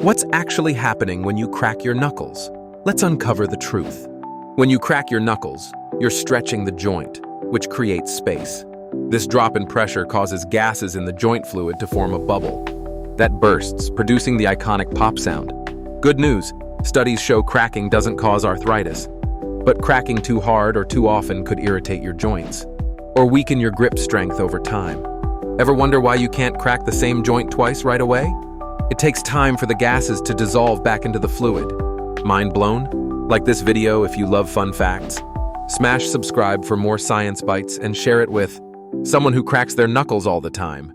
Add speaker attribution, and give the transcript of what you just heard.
Speaker 1: What's actually happening when you crack your knuckles? Let's uncover the truth. When you crack your knuckles, you're stretching the joint, which creates space. This drop in pressure causes gases in the joint fluid to form a bubble that bursts, producing the iconic pop sound. Good news, studies show cracking doesn't cause arthritis, but cracking too hard or too often could irritate your joints or weaken your grip strength over time. Ever wonder why you can't crack the same joint twice right away? It takes time for the gases to dissolve back into the fluid. Mind blown? Like this video if you love fun facts. Smash subscribe for more science bites and share it with someone who cracks their knuckles all the time.